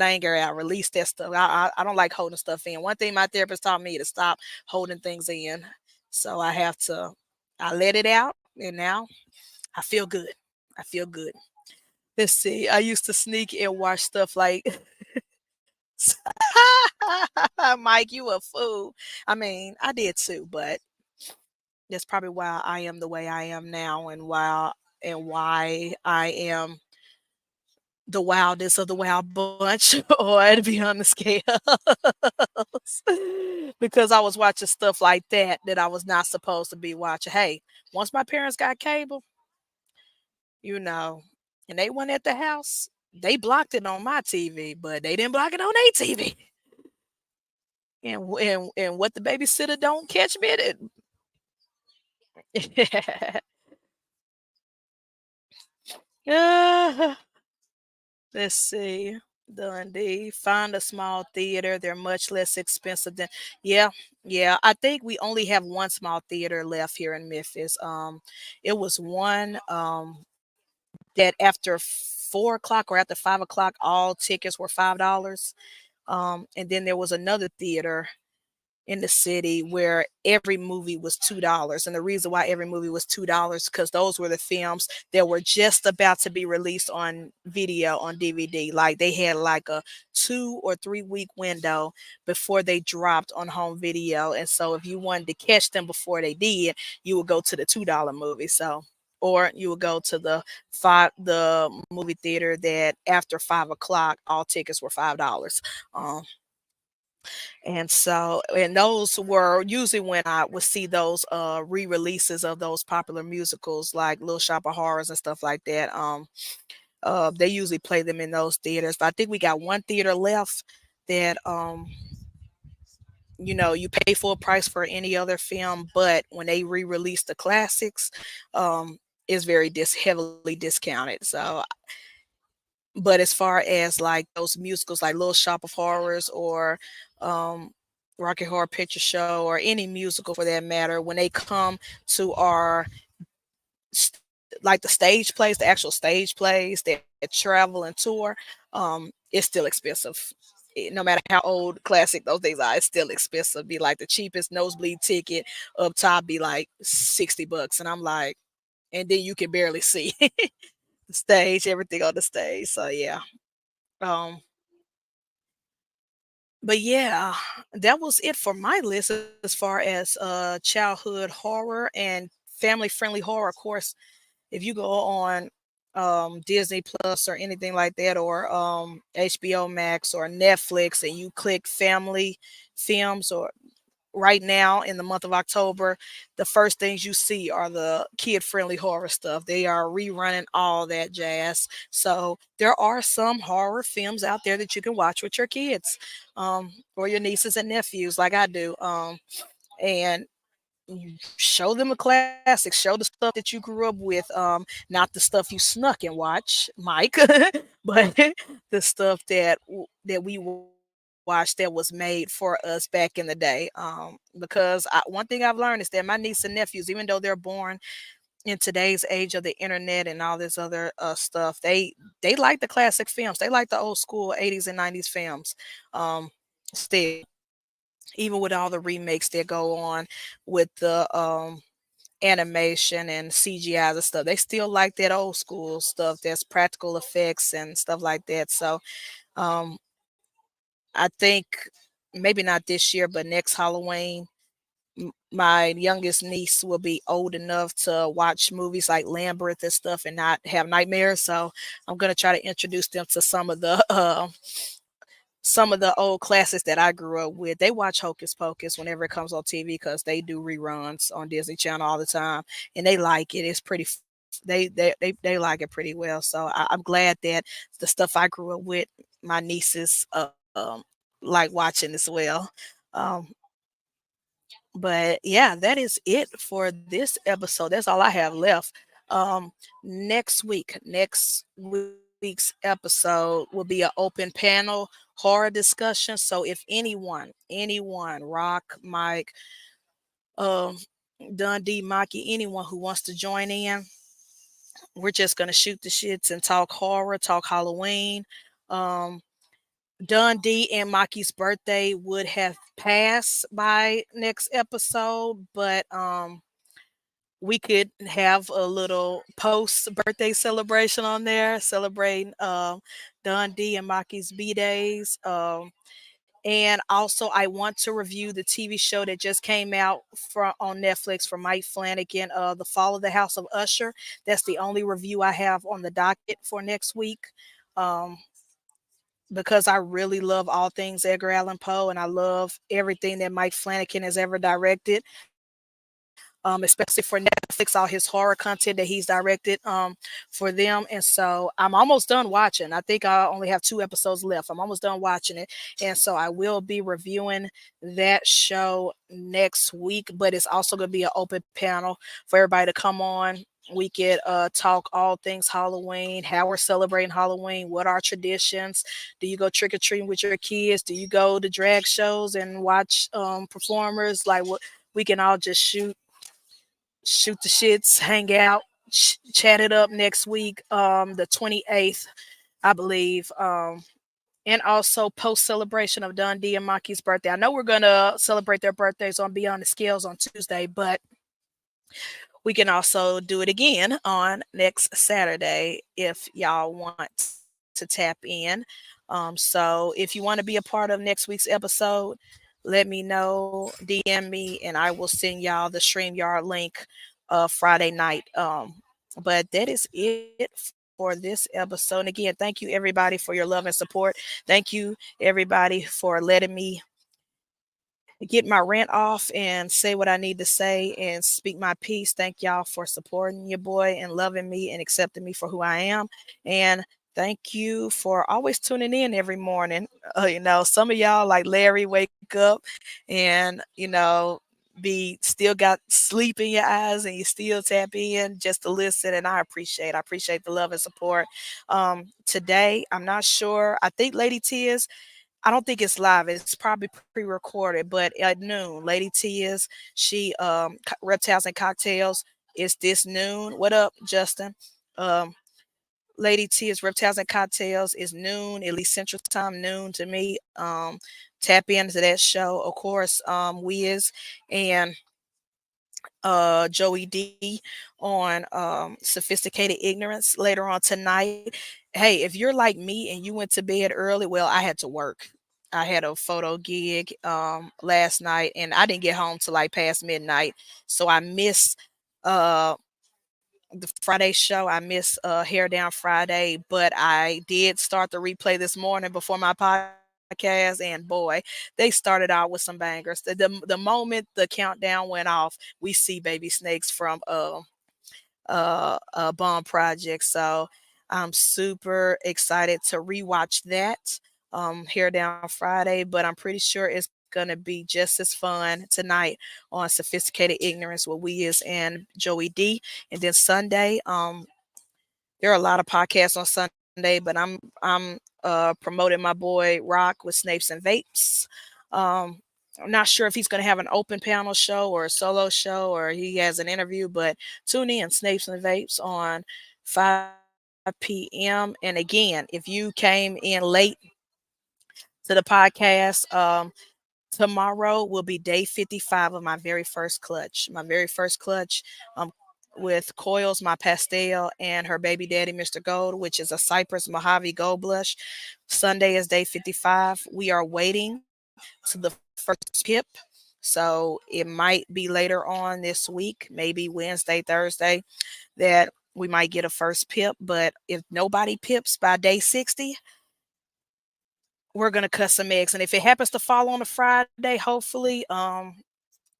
anger out, release that stuff. I don't like holding stuff in. One thing my therapist taught me to stop holding things in. So I let it out, and now I feel good. I feel good. Let's see. I used to sneak and watch stuff like Mike, you a fool. I mean, I did too, but that's probably why I am the way I am now, and why I am the wildest of the wild bunch, or to be on the scales, because I was watching stuff like that I was not supposed to be watching. Hey, once my parents got cable, you know, and they went at the house, they blocked it on my TV, but they didn't block it on their TV. And what the babysitter don't catch me at it. Ah, let's see. Dundee. Find a small theater. They're much less expensive than, yeah, yeah. I think we only have one small theater left here in Memphis. It was one that after 4 o'clock or after 5 o'clock, all tickets were $5. And then there was another theater in the city where every movie was $2. And the reason why every movie was $2 because those were the films that were just about to be released on video on DVD. Like they had like a 2 or 3 week window before they dropped on home video. And so if you wanted to catch them before they did, you would go to the $2 movie. So or you would go to the movie theater that after 5 o'clock all tickets were $5. Um, and those were usually when I would see those re-releases of those popular musicals like Little Shop of Horrors and stuff like that. They usually play them in those theaters. But I think we got one theater left that You pay full price for any other film, but when they re-release the classics, it's very heavily discounted. So, but as far as like those musicals, like Little Shop of Horrors or um, Rocky Horror Picture Show or any musical for that matter, when they come to our like the stage plays, the actual stage plays that travel and tour, it's still expensive. No matter how old classic those things are, it's still expensive. Be like the cheapest nosebleed ticket up top be like $60, and I'm like, and then you can barely see the stage, everything on the stage. So yeah. Um, but yeah, that was it for my list as far as childhood horror and family friendly horror. Of course, if you go on Disney Plus or anything like that, or HBO Max or Netflix, and you click family films, or right now in the month of October, the first things you see are the kid friendly horror stuff. They are rerunning all that jazz. So there are some horror films out there that you can watch with your kids, or your nieces and nephews, like I do. And you show them a classic, show the stuff that you grew up with, not the stuff you snuck and watch, Mike, but the stuff that we watched that was made for us back in the day. Because one thing I've learned is that my niece and nephews, even though they're born in today's age of the internet and all this other stuff, they like the classic films. They like the old school 80s and 90s films. Still, even with all the remakes that go on with the animation and CGI and stuff. They still like that old school stuff. That's practical effects and stuff like that. So um, I think maybe not this year, but next Halloween, my youngest niece will be old enough to watch movies like Lambert and stuff and not have nightmares. So I'm gonna try to introduce them to some of the old classics that I grew up with. They watch Hocus Pocus whenever it comes on TV because they do reruns on Disney Channel all the time, and they like it. It's pretty. They like it pretty well. So I'm glad that the stuff I grew up with, my nieces like watching as well. Um, but yeah, that is it for this episode. That's all I have left. Um, next week's episode will be an open panel horror discussion. So if anyone, Rock, Mike, um, Dundee, Maki, anyone who wants to join in, we're just gonna shoot the shits and talk horror, talk Halloween. Um, Dundee and Maki's birthday would have passed by next episode, but we could have a little post birthday celebration on there, celebrating Dundee and Maki's B days. And also, I want to review the TV show that just came out on Netflix from Mike Flanagan, The Fall of the House of Usher. That's the only review I have on the docket for next week. Um, because I really love all things Edgar Allan Poe, and I love everything that Mike Flanagan has ever directed, especially for Netflix, all his horror content that he's directed for them. And so I'm almost done watching. I think I only have 2 episodes left. I'm almost done watching it. And so I will be reviewing that show next week, but it's also going to be an open panel for everybody to come on. We could talk all things Halloween, how we're celebrating Halloween, what are traditions. Do you go trick or treating with your kids? Do you go to drag shows and watch performers? Like, what, we can all just shoot the shits, hang out, chat it up next week, the 28th, I believe. And also post celebration of Dundee and Maki's birthday. I know we're gonna celebrate their birthdays on Beyond the Scales on Tuesday, but we can also do it again on next Saturday if y'all want to tap in. So if you want to be a part of next week's episode, let me know, DM me, and I will send y'all the StreamYard link Friday night. But that is it for this episode. And again, thank you everybody for your love and support. Thank you everybody for letting me get my rant off and say what I need to say and speak my piece. Thank y'all for supporting your boy and loving me and accepting me for who I am. And Thank you for always tuning in every morning. Some of y'all like Larry wake up and, be still got sleep in your eyes and you still tap in just to listen. And I appreciate the love and support. Today, I'm not sure. I think Lady T is. I don't think it's live. It's probably pre-recorded, but at noon, Lady T is. She Reptiles and Cocktails is this noon. What up, Justin? Um, Lady T is Reptiles and Cocktails is noon, at least Central Time, noon to me. Tap into that show. Of course, Wiz and Joey D on Sophisticated Ignorance later on tonight. Hey, if you're like me and you went to bed early, well, I had to work. I had a photo gig last night and I didn't get home till like past midnight. So I missed the Friday show. I missed Hair Down Friday, but I did start the replay this morning before my podcast, and boy, they started out with some bangers. The moment the countdown went off, we see Baby Snakes from Bomb Project. So I'm super excited to rewatch that Hair Down Friday, but I'm pretty sure it's gonna be just as fun tonight on Sophisticated Ignorance with Wiz and Joey D. And then Sunday, there are a lot of podcasts on Sunday, but I'm promoting my boy Rock with Snapes and Vapes. Um, I'm not sure if he's going to have an open panel show or a solo show or he has an interview, but tune in Snapes and Vapes on 5 p.m. And again, if you came in late to the podcast, tomorrow will be day 55 of my very first clutch. My very first clutch with Coils, my pastel, and her baby daddy, Mr. Gold, which is a Cypress Mojave Gold Blush. Sunday is day 55. We are waiting to the first pip. So it might be later on this week, maybe Wednesday, Thursday, that we might get a first pip. But if nobody pips by day 60, we're gonna cut some eggs. And if it happens to fall on a Friday, hopefully,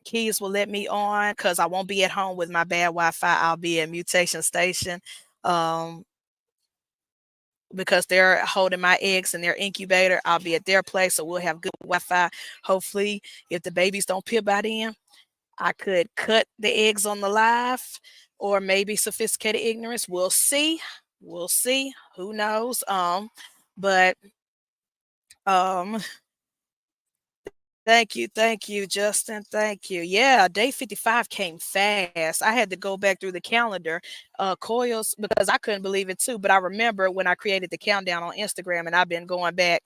Keys will let me on because I won't be at home with my bad Wi-Fi. I'll be at Mutation Station. Um, because they're holding my eggs in their incubator. I'll be at their place, so we'll have good Wi-Fi. Hopefully, if the babies don't pip by then, I could cut the eggs on the live, or maybe Sophisticated Ignorance. We'll see. We'll see. Who knows? But um, thank you, Justin. Thank you. Yeah, day 55 came fast. I had to go back through the calendar, coils, because I couldn't believe it too. But I remember when I created the countdown on Instagram, and I've been going back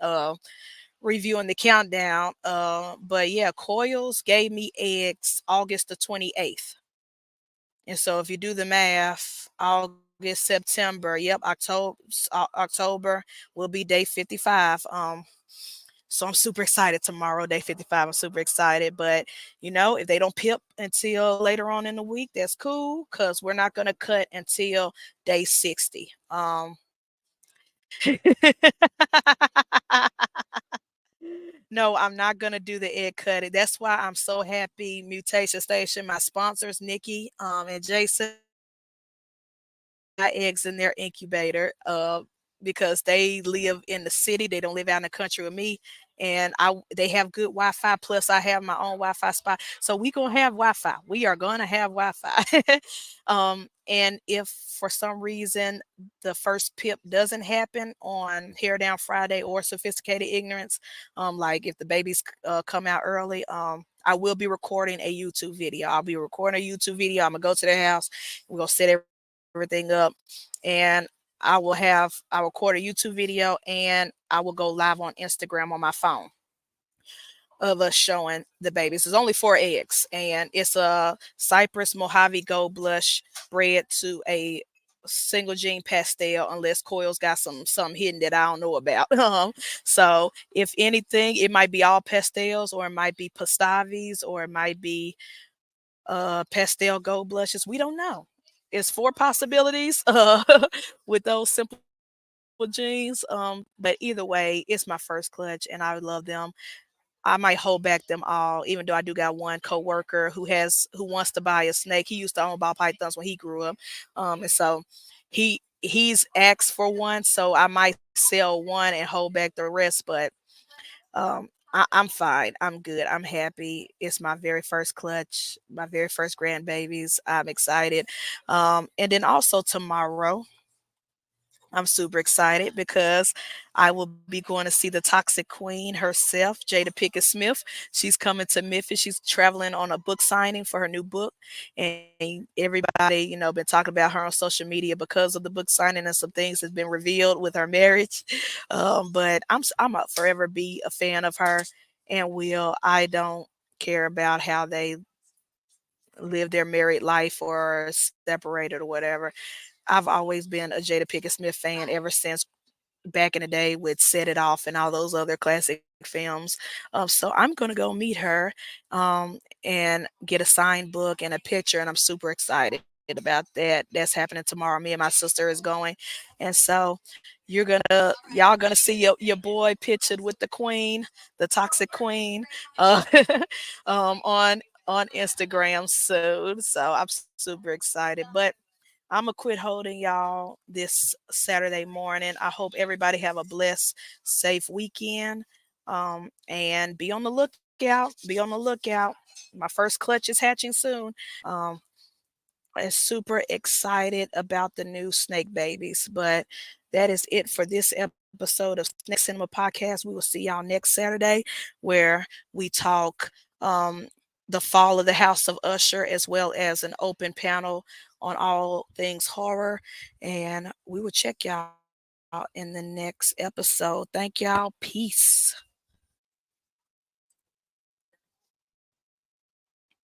reviewing the countdown. But yeah, coils gave me eggs August the 28th. And so if you do the math, August, September, yep, October will be day 55. So I'm super excited tomorrow, day 55. I'm super excited. But, if they don't pip until later on in the week, that's cool because we're not going to cut until day 60. No, I'm not going to do the egg cutting. That's why I'm so happy. Mutation Station, my sponsors, Nikki and Jason, my eggs in their incubator because they live in the city. They don't live out in the country with me. And they have good Wi-Fi. Plus, I have my own Wi-Fi spot. So we gonna have Wi-Fi. We are gonna have Wi-Fi. And if for some reason the first pip doesn't happen on Hair Down Friday or Sophisticated Ignorance, like if the babies come out early, I will be recording a YouTube video. I'll be recording a YouTube video. I'm gonna go to their house. We're gonna set everything up, and I'll record a YouTube video and I will go live on Instagram on my phone of us showing the babies. There's only 4 eggs, and it's a Cypress Mojave Gold Blush bred to a single gene pastel, unless Coils got something hidden that I don't know about. So if anything, it might be all pastels, or it might be pastavis, or it might be pastel gold blushes. We don't know. It's 4 possibilities with those simple jeans. But either way, it's my first clutch and I love them. I might hold back them all, even though I do got one coworker who wants to buy a snake. He used to own ball pythons when he grew up. And so he's asked for one, so I might sell one and hold back the rest. But I'm fine. I'm good. I'm happy. It's my very first clutch, my very first grandbabies. I'm excited. And then also tomorrow, I'm super excited because I will be going to see the Toxic Queen herself, Jada Pickett Smith. She's coming to Memphis. She's traveling on a book signing for her new book, and everybody, been talking about her on social media because of the book signing, and some things has been revealed with her marriage. But I'm a forever be a fan of her, and will I don't care about how they live their married life or separated or whatever. I've always been a Jada Pickett Smith fan ever since back in the day with Set It Off and all those other classic films. So I'm gonna go meet her and get a signed book and a picture, and I'm super excited about that. That's happening tomorrow. Me and my sister is going, and so y'all gonna see your boy pictured with the queen, the toxic queen, uh, on Instagram soon. So I'm super excited, but I'm gonna quit holding y'all this Saturday morning. I hope everybody have a blessed, safe weekend. And be on the lookout. Be on the lookout. My first clutch is hatching soon. Um, I'm super excited about the new snake babies. But that is it for this episode of Snake Cinema Podcast. We will see y'all next Saturday, where we talk um, the fall of the House of Usher, as well as an open panel on all things horror. And we will check y'all in the next episode. Thank y'all. Peace.